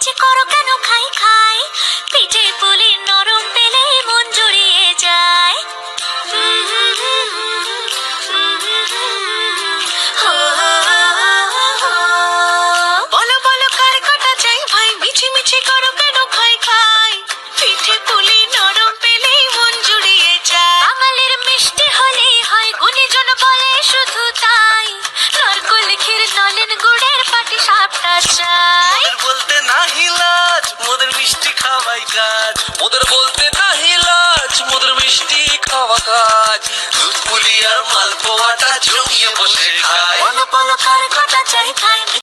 মিচি করো কেন খাই খাই, পিঠে পুলি নরম পেলে মন জুড়িয়ে যায়। বলো বলো কার কটা চাই ভাই, মিছি মিছি করো কেন খাই খাই, পিঠে পুলি নরম পেলে মন জুড়িয়ে যায়। বাঙালির মিষ্টি হলেই হয় গুণীজন বলে শুধু তাই, নারকোল ক্ষীর নলেন গুড়ের পাটি সাপটা চাই। মোদের বলতে নাহি লাজ, মোদের মিষ্টি খাওয়াই কাজ। মোদের বলতে নাহি লাজ, মোদের মিষ্টি খাওয়া কাজ। দুধ পুলি আর মালপোয়াটা জমিয়ে বসে খায়। বলো বলো কার কটা চাই ভাই।